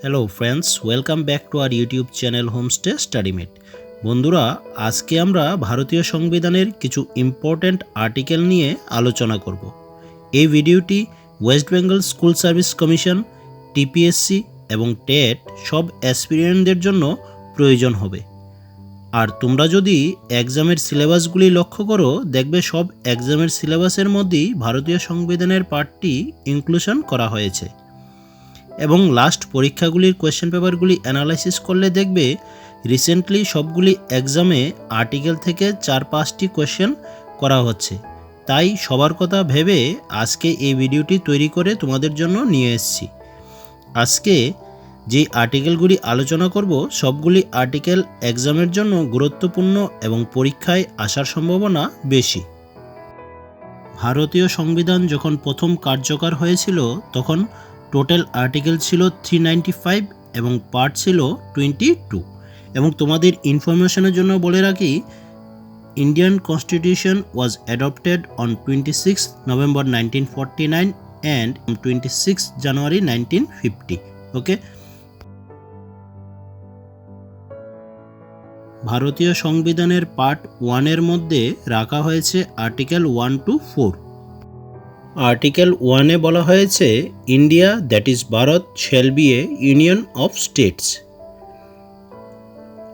Hello friends, welcome back to our YouTube channel Homestay Studymate. বন্ধুরা, আজকে আমরা ভারতীয় সংবিধানের কিছু ইম্পর্ট্যান্ট আর্টিকেল নিয়ে আলোচনা করব। এই ভিডিওটি West Bengal school service commission, TPSC এবং টেট সব অ্যাসপিরিয়েন্টদের জন্য প্রয়োজন হবে। আর তোমরা যদি এক্সামের সিলেবাসগুলি লক্ষ্য করো, দেখবে সব এক্সামের সিলেবাসের মধ্যেই ভারতীয় সংবিধানের পার্টটি ইনক্লুশন করা হয়েছে। এবং লাস্ট পরীক্ষাগুলির কোয়েশ্চেন পেপারগুলি অ্যানালাইসিস করলে দেখবে রিসেন্টলি সবগুলি এক্সামে আর্টিকেল থেকে 4-5টি কোয়েশ্চেন করা হচ্ছে। তাই সবার কথা ভেবে আজকে এই ভিডিওটি তৈরি করে তোমাদের জন্য নিয়ে এসেছি। আজকে যে আর্টিকেলগুলি আলোচনা করব, সবগুলি আর্টিকেল এক্সামের জন্য গুরুত্বপূর্ণ এবং পরীক্ষায় আসার সম্ভাবনা বেশি। ভারতীয় সংবিধান যখন প্রথম কার্যকর হয়েছিল তখন টোটাল আর্টিকেল ছিল 395 এবং পার্ট ছিল 22। এবং তোমাদের ইনফরমেশনের জন্য বলে রাখি, Indian constitution was adopted on 26 November 1949 and 26 জানুয়ারি 1950। ওকে, ভারতীয় সংবিধানের পার্ট 1-এর মধ্যে রাখা হয়েছে আর্টিকেল 1 to 4। আর্টিকেল 1-এ বলা হয়েছে India that is Bharat shall be a union of states.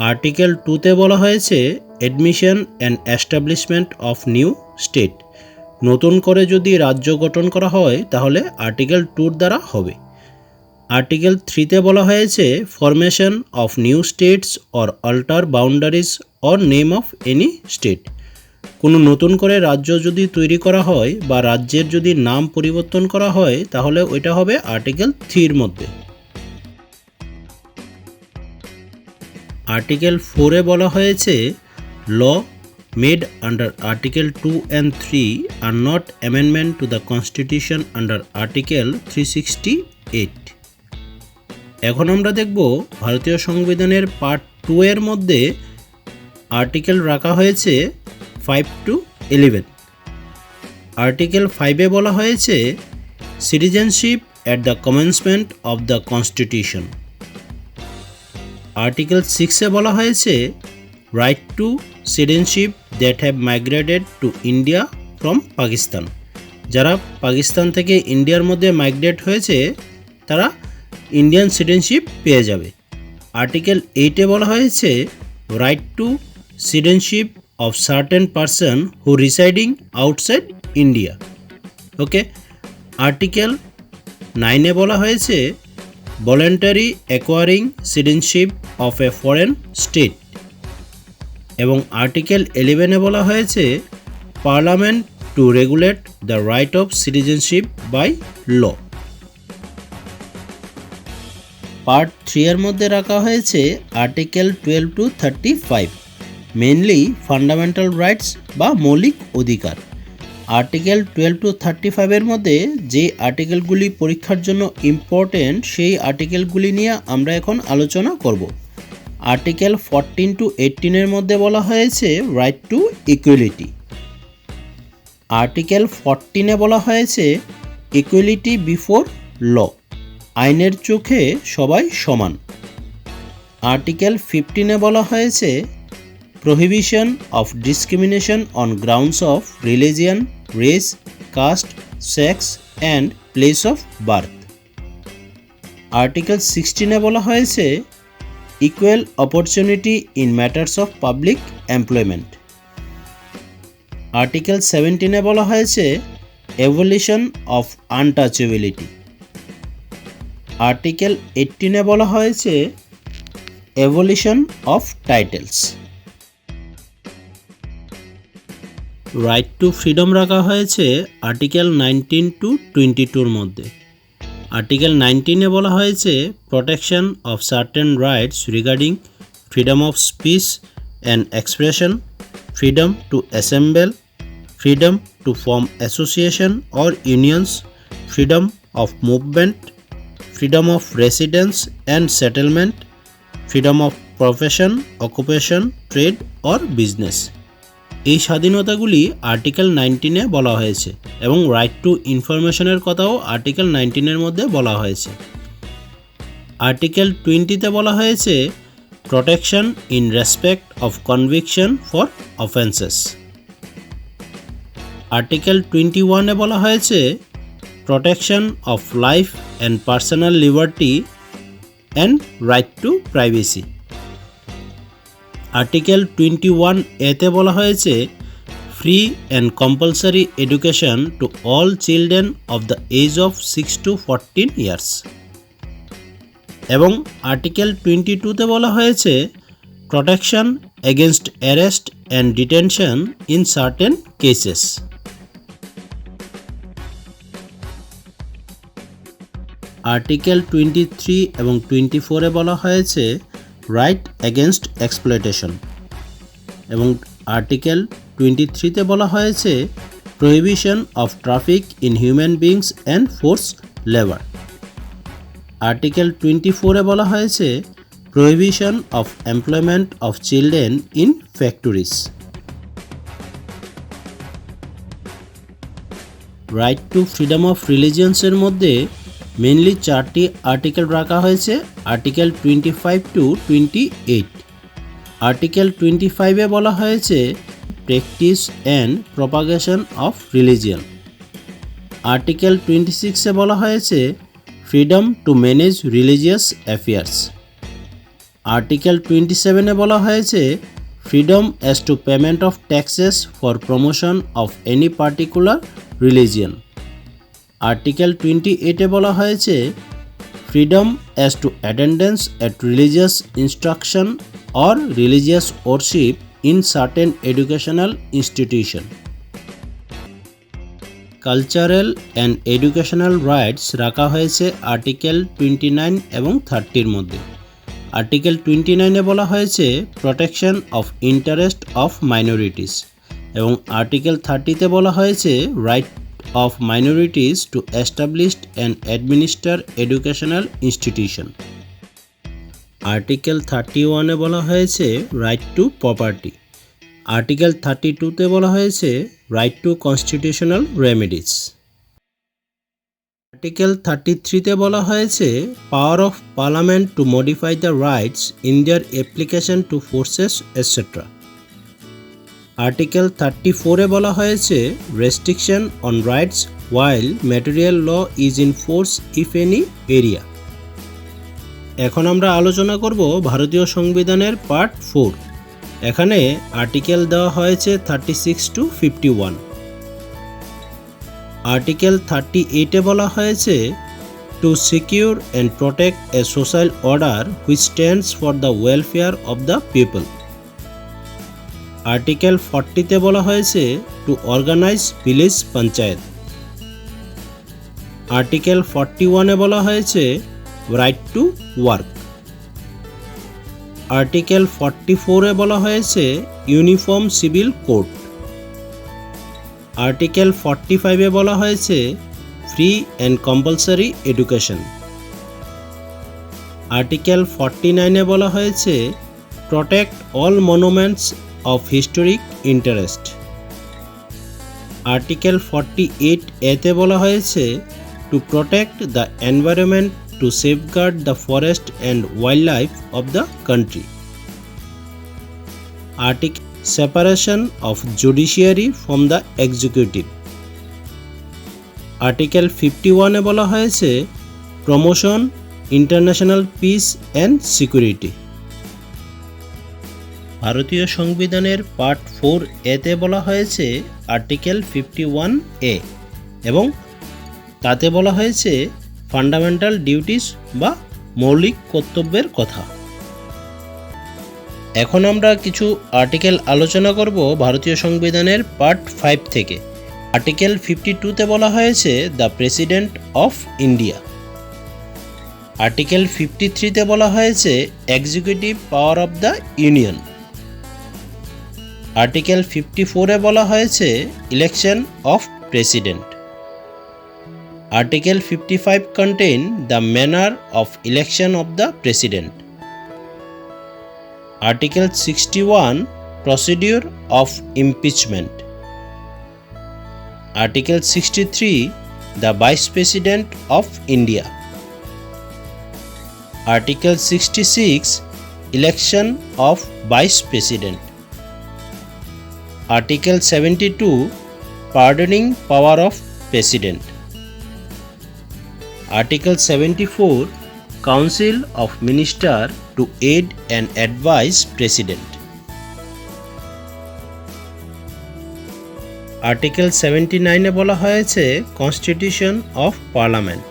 Article 2-তে বলা হয়েছে admission and establishment of new state. নতুন করে যদি রাজ্য গঠন করা হয় তাহলে আর্টিকেল 2-র দ্বারা হবে। আর্টিকেল 3-তে বলা হয়েছে formation of new states or alter boundaries or name of any state. কোনো নতুন করে রাজ্য যদি তৈরি করা হয় বা রাজ্যের যদি নাম পরিবর্তন করা হয় তাহলে ওইটা হবে আর্টিকেল 3-র মধ্যে। আর্টিকেল 4-এ বলা হয়েছে law made under article 2 and 3 are not amendment to the constitution under article 368। এখন আমরা দেখব ভারতীয় সংবিধানের পার্ট 2-এর মধ্যে আর্টিকেল রাখা হয়েছে 5 to 11। আর্টিকেল 5-এ বলা হয়েছে citizenship at the commencement of the constitution. Article 6-এ বলা হয়েছে right to citizenship that have migrated to India from Pakistan. যারা পাকিস্তান থেকে ইন্ডিয়ার মধ্যে মাইগ্রেট হয়েছে তারা ইন্ডিয়ান সিটিজেনশিপ পেয়ে যাবে। আর্টিকেল 8-এ বলা হয়েছে right to citizenship of certain person who residing outside India. Okay, article 9-এ বলা হয়েছে voluntary acquiring citizenship of a foreign state. এবং আর্টিকেল 11-এ বলা হয়েছে parliament to regulate the right of citizenship by law. Part 3-এর মধ্যে রাখা হয়েছে article 12 to 35, mainly fundamental rights বা মৌলিক অধিকার। আর্টিকেল 12 to 35-এর মধ্যে যে আর্টিকেলগুলি পরীক্ষার জন্য ইম্পর্টেন্ট সেই আর্টিকেলগুলি নিয়ে আমরা এখন আলোচনা করব। আর্টিকেল 14 to 18-এর মধ্যে বলা হয়েছে রাইট টু ইকুয়ালিটি। আর্টিকেল 14-এ বলা হয়েছে ইকুয়ালিটি বিফোর ল, আইনের চোখে সবাই সমান। আর্টিকেল 15-এ বলা হয়েছে prohibition of discrimination on grounds of religion, race, caste, sex and place of birth. Article 16-এ বলা হয়েছে equal opportunity in matters of public employment. Article 17-এ বলা হয়েছে abolition of untouchability. Article 18-এ বলা হয়েছে abolition of titles. Right to freedom রাখা হয়েছে article 19 to 22-র মধ্যে। Article 19-এ বলা হয়েছে protection of certain rights regarding freedom of speech and expression, freedom two assemble, freedom to form association or unions, freedom of movement, freedom of residence and settlement, freedom of profession, occupation, trade or business. এই স্বাধীনতাগুলি article 19-এ বলা হয়েছে এবং right two ইনফরমেশনের কথাও article 19-এর মধ্যে বলা হয়েছে। Article 20-তে বলা হয়েছে protection in respect of conviction for offences. Article 21-এ বলা হয়েছে protection of life and personal liberty and right to privacy. Article 21A-তে বলা হয়েছে free and compulsory education to all children of the age of 6 to 14 years. এবং article 22-তে বলা হয়েছে protection against arrest and detention in certain cases. Article 23 এবং 24-এ বলা হয়েছে রাইট এগেনস্ট এক্সপ্লয়টেশন। এবং আর্টিকেল 23-তে বলা হয়েছে prohibition of traffic in human beings and force labour. Article 24-এ বলা হয়েছে prohibition of employment of children in factories. Right to freedom of রিলিজিয়ন্সের মধ্যে মেনলি 4টি আর্টিকেল রাখা হয়েছে, আর্টিকেল 25 to 28। আর্টিকেল 25-এ বলা হয়েছে practice and propagation of religion. Article 26-এ বলা হয়েছে freedom to manage religious affairs. Article 27-এ বলা হয়েছে freedom as to payment of taxes for promotion of any particular religion. Article 28-এ বলা হয়েছে freedom as to attendance at religious instruction or religious worship in certain educational institution. Cultural and educational rights রাখা হয়েছে article 29 এবং 30-র মধ্যে। Article 29-এ বলা হয়েছে protection of interest of minorities এবং আর্টিকেল 30-তে বলা হয়েছে right of minorities to establish and administer educational institution. Article 31-এ বলা হয়েছে রাইট টু প্রপার্টি। আর্টিকেল 32-তে বলা হয়েছে right to constitutional remedies. Article 33-তে বলা হয়েছে power of parliament to modify the rights in their application to forces etcetera. Article 34-এ বলা হয়েছে restriction on rights while martial law is in force if any area. এখন আমরা আলোচনা করব ভারতীয় সংবিধানের পার্ট 4। এখানে আর্টিকেল দেওয়া হয়েছে 36 to 51। আর্টিকেল 38-এ বলা হয়েছে to secure and protect a social order which stands for the welfare of the people. Article 40-তে বলা হয়েছে to organise village panchayat. Article 41-এ বলা হয়েছে রাইট টু ওয়ার্ক। আর্টিকেল 44-এ বলা হয়েছে ইউনিফর্ম সিভিল কোড। আর্টিকেল 45-এ বলা হয়েছে free and compulsory education. Article 49-এ বলা হয়েছে protect all monuments of historic interest। Article 48A-তে বলা হয়েছে to protect the environment to safeguard the forest and wild life of the country. Article separation of judiciary from the executive. Article 51-এ বলা হয়েছে promotion international peace and security. ভারতীয় সংবিধানের part 4A-তে বলা হয়েছে আর্টিকেল 51A এবং তাতে বলা হয়েছে ফান্ডামেন্টাল ডিউটিস বা মৌলিক কর্তব্যের কথা। এখন আমরা কিছু আর্টিকেল আলোচনা করব ভারতীয় সংবিধানের পার্ট 5 থেকে। আর্টিকেল 52-তে বলা হয়েছে the president of India. Article 53-তে বলা হয়েছে executive power of the union. Article 54-এ বলা হয়েছে election of president. Article 55 contain the manner of election of the president. Article 61 procedure of impeachment. Article 63 the vice president of India. Article 66 Election of Vice President. Article 72 Pardoning Power of President. Article 74 Council of Minister to aid and advise President. Article 79 এ বলা হয়েছে Constitution of Parliament.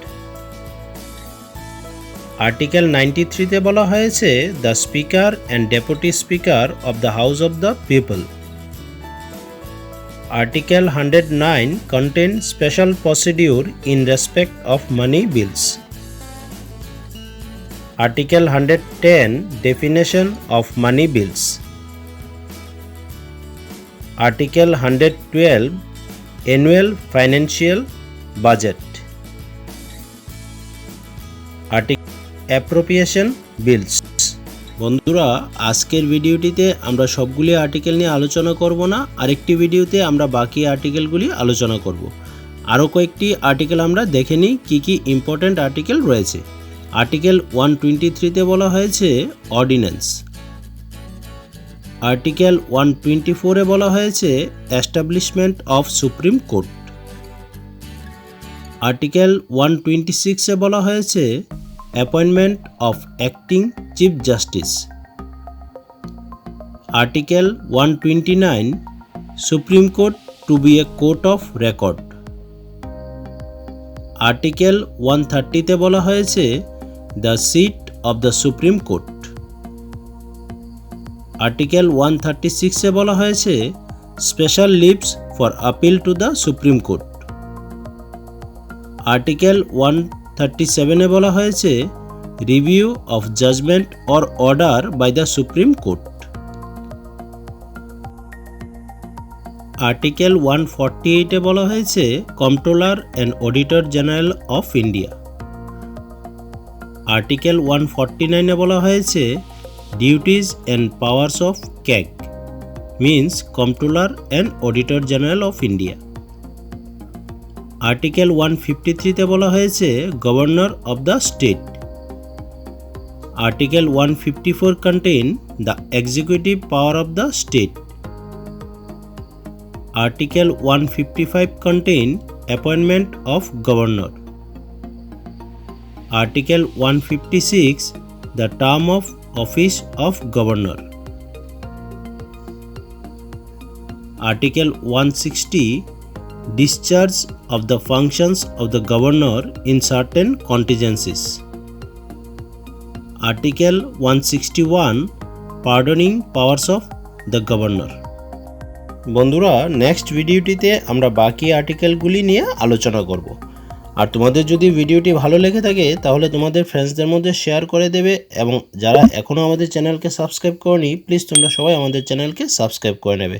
Article 93 তে বলা হয়েছে The Speaker and Deputy Speaker of the House of the People. Article 109 contains special procedure in respect of money bills. Article 110 definition of money bills. Article 112 annual financial budget. Article appropriation bills. বন্ধুরা, আজকের ভিডিওটিতে আমরা সবগুলি article নিয়ে আলোচনা করব না, আরেকটি ভিডিওতে আমরা বাকি আর্টিকেলগুলি আলোচনা করব। আরও কয়েকটি আর্টিকেল আমরা দেখে নিই কী কী ইম্পর্ট্যান্ট আর্টিকেল রয়েছে। আর্টিকেল 123 তে বলা হয়েছে অর্ডিন্যান্স। আর্টিকেল 124 এ বলা হয়েছে establishment of supreme court. Article 126 এ বলা হয়েছে appointment of acting chief justice. Article 129 supreme court to be a court of record. Article 130 তে বলা হয়েছে the seat of the supreme court. Article 136 এ বলা হয়েছে special leaves for appeal to the supreme court. Article 137 এ বলা হয়েছে review of judgement or order by the supreme court. Article 148 এ বলা হয়েছে controller and auditor general of India. Article 149 এ বলা হয়েছে duties and powers of CAG means controller and auditor general of India. Article 153 তে বলা হয়েছে governor of the state. Article 154 contain the executive power of the state. Article 155 contain appointment of governor. Article 156 the term of office of governor. Article 160 discharge of the functions of the governor in certain contingencies. Article 161 pardoning powers of the governor. বন্ধুরা, next ভিডিওটিতে আমরা বাকি আর্টিকেলগুলি নিয়ে আলোচনা করব। আর তোমাদের যদি ভিডিওটি ভালো লেগে থাকে তাহলে তোমাদের ফ্রেন্ডসদের মধ্যে শেয়ার করে দেবে, এবং যারা এখনও আমাদের চ্যানেলকে সাবস্ক্রাইব করনি প্লিজ তোমরা সবাই আমাদের চ্যানেলকে সাবস্ক্রাইব করে নেবে।